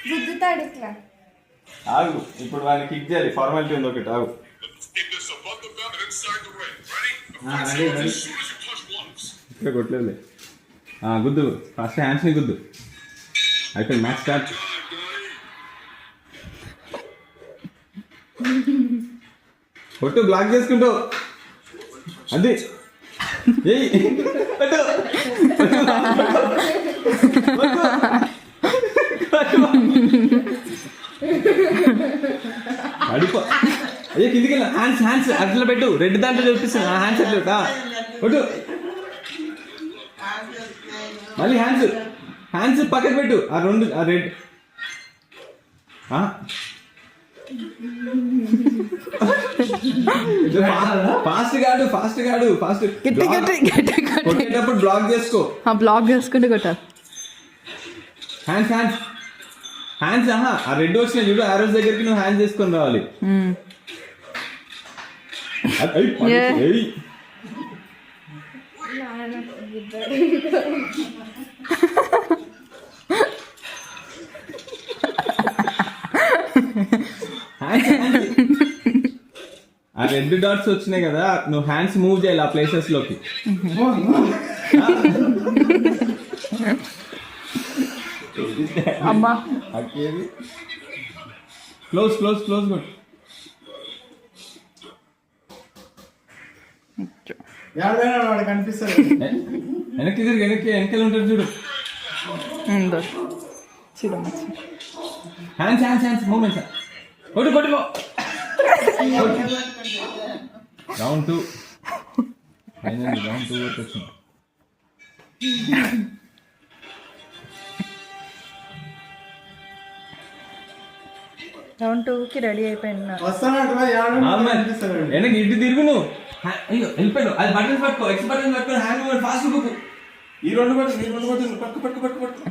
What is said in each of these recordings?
గుద్దుతాడు ఇట్లా. ఆగు, ఇప్పుడు వాడిని కిక్ చేయాలి. ఫార్మాలిటీ ఉంది ఒకటి. ఆగు, ఇక్కడ కొట్టలేదు. గుద్దు, ఫస్ట్ హ్యాండ్స్ ని గుద్దు. అయిపోయింది, మ్యాచ్ స్టార్ట్. కొట్టు, బ్లాక్ చేసుకుంటూ అది. అడిపో. అయ్యో కిందికి వెళ్ళా. హ్యాండ్స్ హ్యాండ్స్ అట్లా పెట్టు. రెడ్ దాంట్లో చూపిస్తుంది. హ్యాండ్స్ అట్లా కొట్టు. మళ్ళీ హ్యాండ్స్ హ్యాండ్స్ పక్కకు పెట్టు. ఆ రెండు ఆ రెడ్. ఫాస్ట్ కాడు, ఫాస్ట్ కాడు, ఫాస్ట్. కొట్టేటప్పుడు బ్లాక్ చేసుకో. బ్లాక్ చేసుకుంటే కొట్టాలి. Hands hands hands. ఆ రెడ్ వచ్చిన చూడు, ఆ రోజు దగ్గరికి నువ్వు హ్యాండ్స్ చేసుకొని రావాలి. ఆ రెడ్ డాట్స్ వచ్చినాయి కదా, నువ్వు హ్యాండ్స్ మూవ్ చేయాలి ఆ ప్లేసెస్ లోకి. అమ్మా క్లోజ్ క్లోజ్ క్లోజ్ కొట్టు. కనిపిస్తుంది. వెనక్కి తిరిగి, వెనకాల ఉంటాడు చూడు. Hands hands hands movements. కొట్టు కొట్టు. Round 2 final. రౌండ్ 2 వరకు వచ్చింది. రౌండ్ 2కి రెడీ అయిపోయింది. వెనక్కి ఇటు తిరుగు నువ్వు. అయ్యో వెళ్ళిపోయాడు. అది బటన్స్ పట్టుకో, ఎక్స్ బటన్స్ పట్టుకో. హ్యాండ్ మూమెంట్ ఫాస్ట్ ఊపు. ఈ రెండు పట్టు, ఈ రెండు పట్టు. పట్టుకు పట్టుకు పట్టుకు పట్టుకు.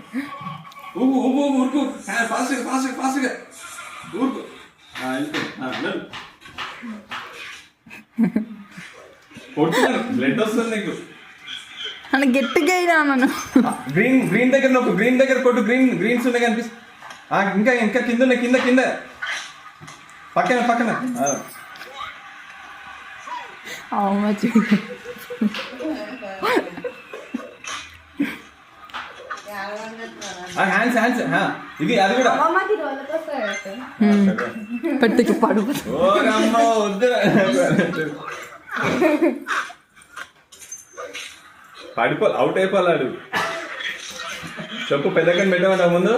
ఊపు ఊపు ఊపు ఊరుకు. ఫాస్ట్గా ఫాస్ట్గా ఫాస్ట్గా ఊరుకు. కొడుతున్నాను, బ్లడ్ వస్తుంది నీకు. అని గట్టిగా అయినా నన్ను. గ్రీన్ గ్రీన్ దగ్గర నొక్కు. గ్రీన్ దగ్గర కొట్టు. గ్రీన్స్ ఉన్నాయి కనిపిస్తుంది. ఇంకా ఇంకా కింద ఉన్నాయి. కింద కింద పక్కన పక్కన. Hands hands. ఇది అది కూడా పెద్దకి పడు. పడిపో, అవుట్ అయిపోలాడు. చెప్పు, పెద్దకని పెట్టామంట ముందు.